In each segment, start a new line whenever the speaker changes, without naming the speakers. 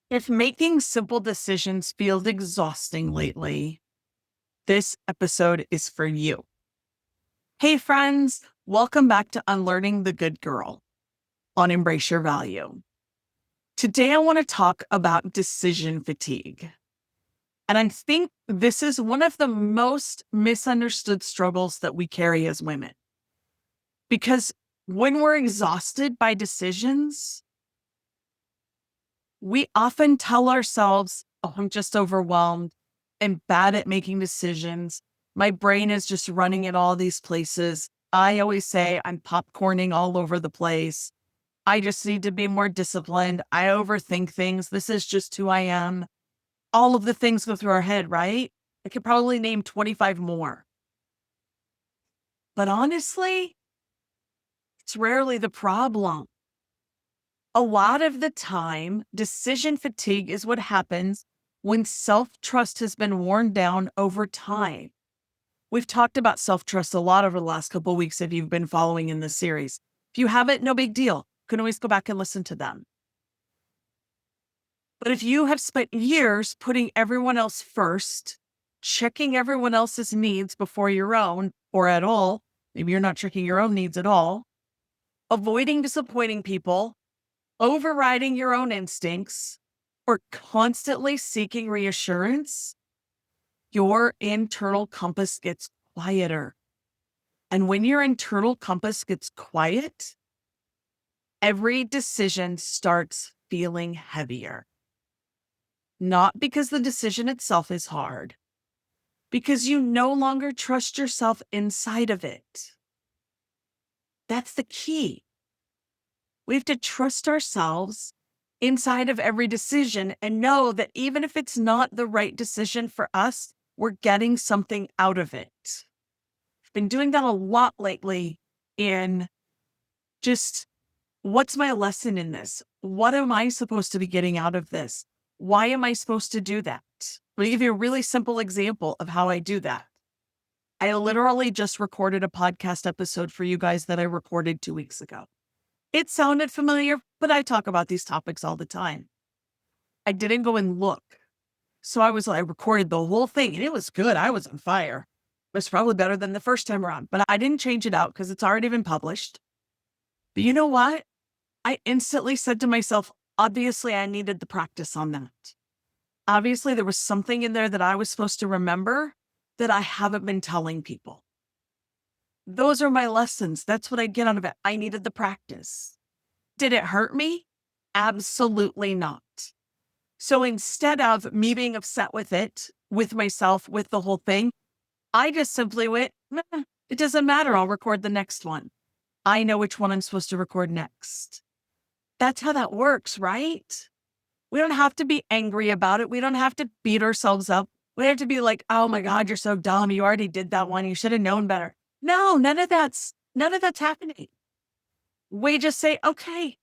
If making simple decisions feels exhausting lately, this episode is for you. Hey, friends, welcome back to Unlearning the Good Girl on Embrace Your Value. Today, I want to talk about decision fatigue. And I think this is one of the most misunderstood struggles that we carry as women. Because when we're exhausted by decisions, we often tell ourselves, oh, I'm just overwhelmed. I'm bad at making decisions. My brain is just running in all these places. I always say I'm popcorning all over the place. I just need to be more disciplined. I overthink things. This is just who I am. All of the things go through our head, right? I could probably name 25 more. But honestly, it's rarely the problem. A lot of the time, decision fatigue is what happens when self-trust has been worn down over time. We've talked about self-trust a lot over the last couple of weeks if you've been following in this series. If you haven't, no big deal. You can always go back and listen to them. But if you have spent years putting everyone else first, checking everyone else's needs before your own, or at all, maybe you're not checking your own needs at all, avoiding disappointing people, overriding your own instincts, or constantly seeking reassurance, your internal compass gets quieter. And when your internal compass gets quiet, every decision starts feeling heavier. Not because the decision itself is hard, because you no longer trust yourself inside of it. That's the key. We have to trust ourselves inside of every decision and know that even if it's not the right decision for us, we're getting something out of it. I've been doing that a lot lately in just what's my lesson in this? What am I supposed to be getting out of this? Why am I supposed to do that? Let me give you a really simple example of how I do that. I literally just recorded a podcast episode for you guys that I recorded 2 weeks ago. It sounded familiar, but I talk about these topics all the time. I didn't go and look. So I recorded the whole thing and it was good. I was on fire. It was probably better than the first time around, but I didn't change it out because it's already been published. But you know what? I instantly said to myself, obviously I needed the practice on that. Obviously there was something in there that I was supposed to remember that I haven't been telling people. Those are my lessons. That's what I get out of it. I needed the practice. Did it hurt me? Absolutely not. So instead of me being upset with it, with myself, with the whole thing, I just simply went, it doesn't matter. I'll record the next one. I know which one I'm supposed to record next. That's how that works, right? We don't have to be angry about it. We don't have to beat ourselves up. We have to be like, oh my God, you're so dumb. You already did that one. You should have known better. No, none of that's happening. We just say, okay,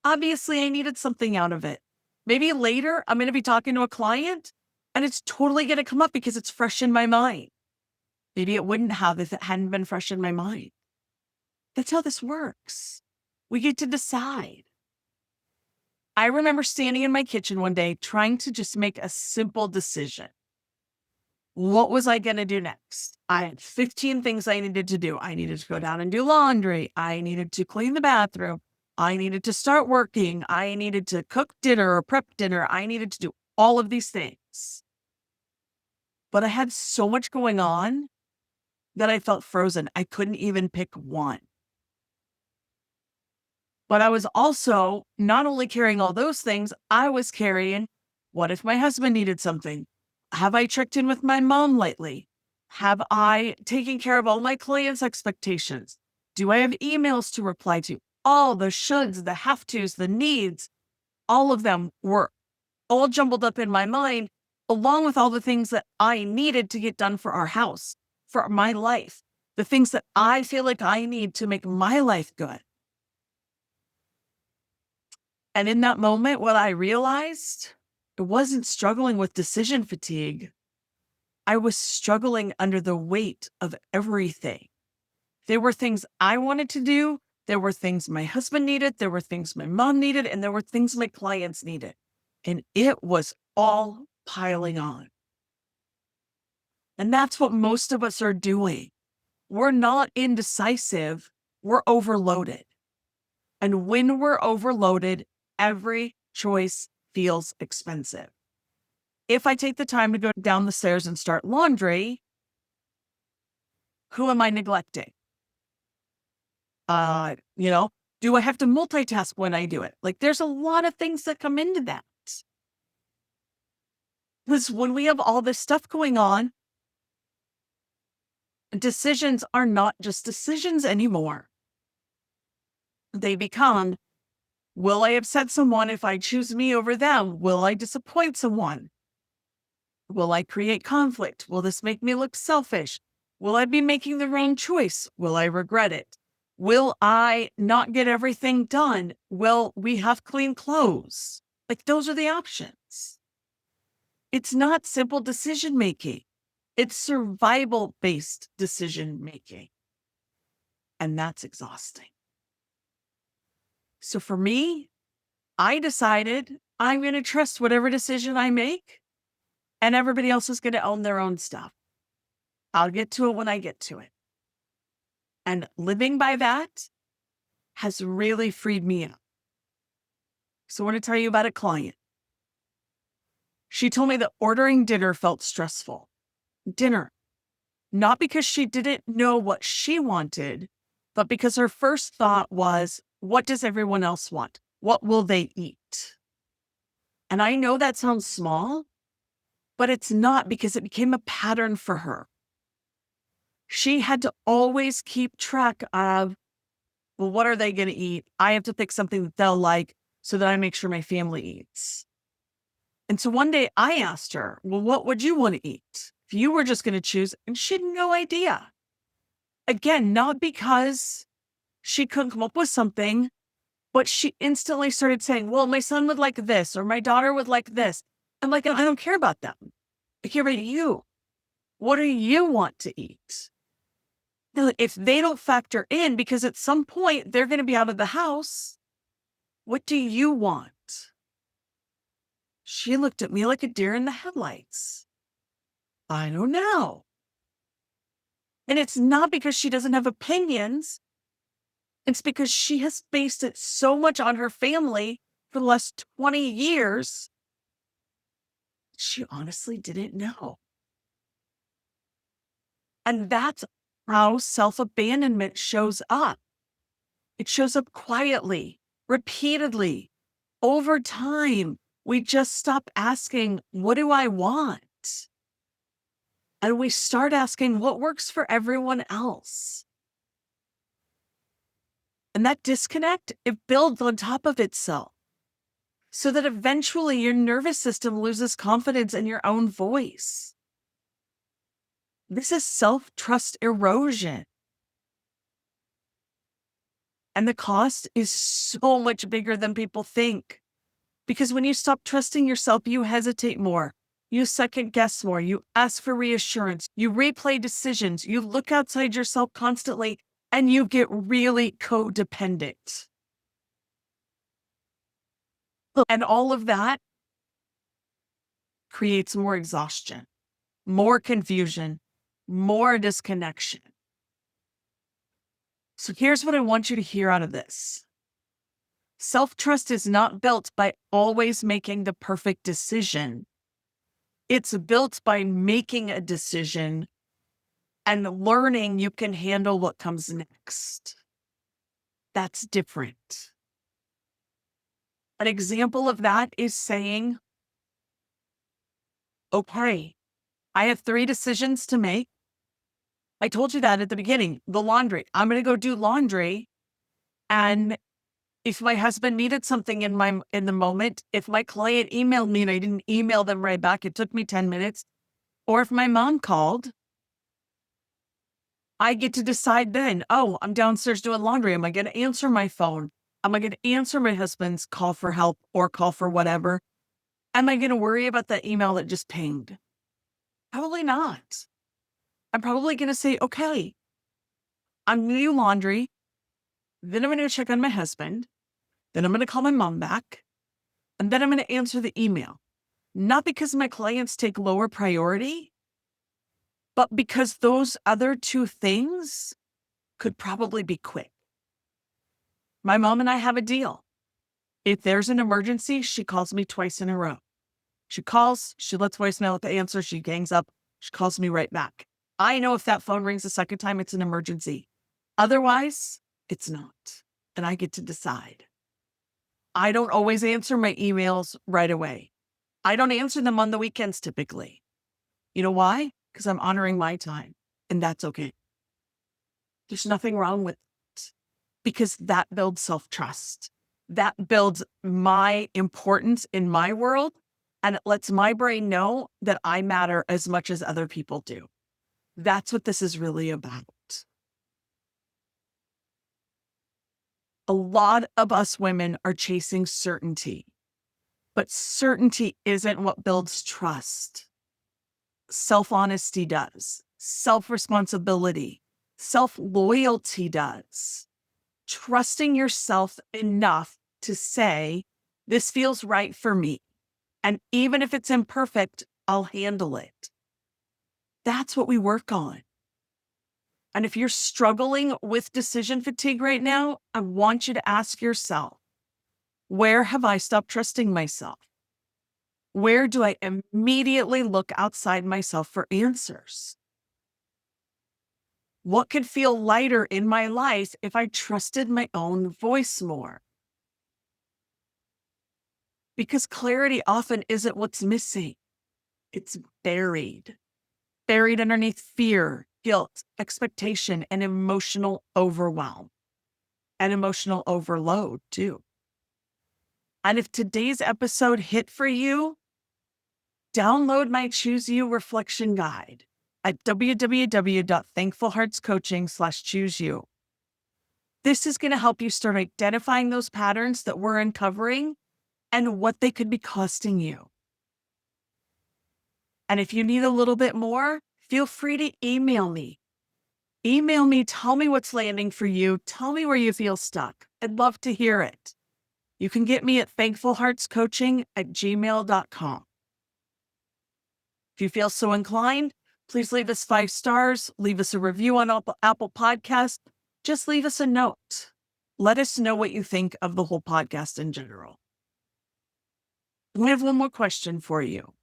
obviously I needed something out of it. Maybe later I'm going to be talking to a client and it's totally going to come up because it's fresh in my mind. Maybe it wouldn't have if it hadn't been fresh in my mind. That's how this works. We get to decide. I remember standing in my kitchen one day trying to just make a simple decision. What was I going to do next? I had 15 things I needed to do. I needed to go down and do laundry. I needed to clean the bathroom. I needed to start working. I needed to cook dinner or prep dinner. I needed to do all of these things. But I had so much going on that I felt frozen. I couldn't even pick one. But I was also not only carrying all those things, I was carrying, what if my husband needed something? Have I checked in with my mom lately? Have I taken care of all my clients' expectations? Do I have emails to reply to? All the shoulds, the have tos, the needs, all of them were all jumbled up in my mind, along with all the things that I needed to get done for our house, for my life, the things that I feel like I need to make my life good. And in that moment, what I realized, it wasn't struggling with decision fatigue. I was struggling under the weight of everything. There were things I wanted to do. There were things my husband needed. There were things my mom needed. And there were things my clients needed. And it was all piling on. And that's what most of us are doing. We're not indecisive, we're overloaded. And when we're overloaded, every choice feels expensive. If I take the time to go down the stairs and start laundry, who am I neglecting? You know, do I have to multitask when I do it? Like, there's a lot of things that come into that. Because when we have all this stuff going on, decisions are not just decisions anymore. They become, will I upset someone if I choose me over them? Will I disappoint someone? Will I create conflict? Will this make me look selfish? Will I be making the wrong choice? Will I regret it? Will I not get everything done? Will we have clean clothes? Like, those are the options. It's not simple decision making. It's survival-based decision making. And that's exhausting. So for me, I decided I'm going to trust whatever decision I make, and everybody else is going to own their own stuff. I'll get to it when I get to it. And living by that has really freed me up. So I want to tell you about a client. She told me that ordering dinner felt stressful. Dinner. Not because she didn't know what she wanted, but because her first thought was, what does everyone else want? What will they eat? And I know that sounds small, but it's not, because it became a pattern for her. She had to always keep track of, well, what are they going to eat? I have to pick something that they'll like so that I make sure my family eats. And so one day I asked her, well, what would you want to eat if you were just going to choose? And she had no idea. Again, not because she couldn't come up with something, but she instantly started saying, well, my son would like this, or my daughter would like this. I'm like, I don't care about them. I care about you. What do you want to eat? Now, if they don't factor in, because at some point they're going to be out of the house, what do you want? She looked at me like a deer in the headlights. I don't know. And it's not because she doesn't have opinions. It's because she has based it so much on her family for the last 20 years. She honestly didn't know. And that's how self-abandonment shows up. It shows up quietly, repeatedly, over time. We just stop asking, what do I want? And we start asking, what works for everyone else? And that disconnect, it builds on top of itself, so that eventually your nervous system loses confidence in your own voice. This is self-trust erosion. And the cost is so much bigger than people think. Because when you stop trusting yourself, you hesitate more. You second guess more. You ask for reassurance. You replay decisions. You look outside yourself constantly, and you get really codependent. And all of that creates more exhaustion, more confusion, more disconnection. So here's what I want you to hear out of this. Self-trust is not built by always making the perfect decision. It's built by making a decision and learning you can handle what comes next. That's different. An example of that is saying, okay, I have 3 decisions to make. I told you that at the beginning, the laundry. I'm going to go do laundry. And if my husband needed something in the moment, if my client emailed me and I didn't email them right back, it took me 10 minutes. Or if my mom called, I get to decide then, oh, I'm downstairs doing laundry. Am I going to answer my phone? Am I going to answer my husband's call for help or call for whatever? Am I going to worry about that email that just pinged? Probably not. I'm probably going to say, okay, I'm going to do laundry. Then I'm going to check on my husband. Then I'm going to call my mom back. And then I'm going to answer the email. Not because my clients take lower priority, but because those other two things could probably be quick. My mom and I have a deal. If there's an emergency, she calls me twice in a row. She calls, she lets voicemail at the answer, she hangs up, she calls me right back. I know if that phone rings a second time, it's an emergency. Otherwise, it's not. And I get to decide. I don't always answer my emails right away. I don't answer them on the weekends typically. You know why? Because I'm honoring my time, and that's okay. There's nothing wrong with it because that builds self-trust. That builds my importance in my world, and it lets my brain know that I matter as much as other people do. That's what this is really about. A lot of us women are chasing certainty, but certainty isn't what builds trust. Self-honesty does. Self-responsibility, self-loyalty does. Trusting yourself enough to say, this feels right for me. And even if it's imperfect, I'll handle it. That's what we work on. And if you're struggling with decision fatigue right now, I want you to ask yourself, where have I stopped trusting myself? Where do I immediately look outside myself for answers? What could feel lighter in my life if I trusted my own voice more? Because clarity often isn't what's missing. It's buried underneath fear, guilt, expectation, and emotional overwhelm and emotional overload too. And if today's episode hit for you, download my Choose You Reflection Guide at www.thankfulheartscoaching/chooseyou. This is going to help you start identifying those patterns that we're uncovering and what they could be costing you. And if you need a little bit more, feel free to email me. Email me, tell me what's landing for you. Tell me where you feel stuck. I'd love to hear it. You can get me at thankfulheartscoaching@gmail.com. If you feel so inclined, please leave us 5 stars, leave us a review on Apple Podcasts. Just leave us a note. Let us know what you think of the whole podcast in general. I have one more question for you.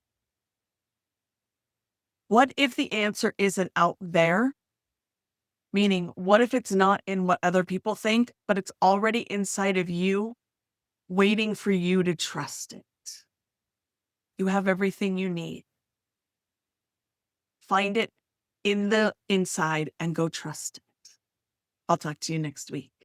What if the answer isn't out there? Meaning, what if it's not in what other people think, but it's already inside of you, waiting for you to trust it? You have everything you need. Find it in the inside and go trust it. I'll talk to you next week.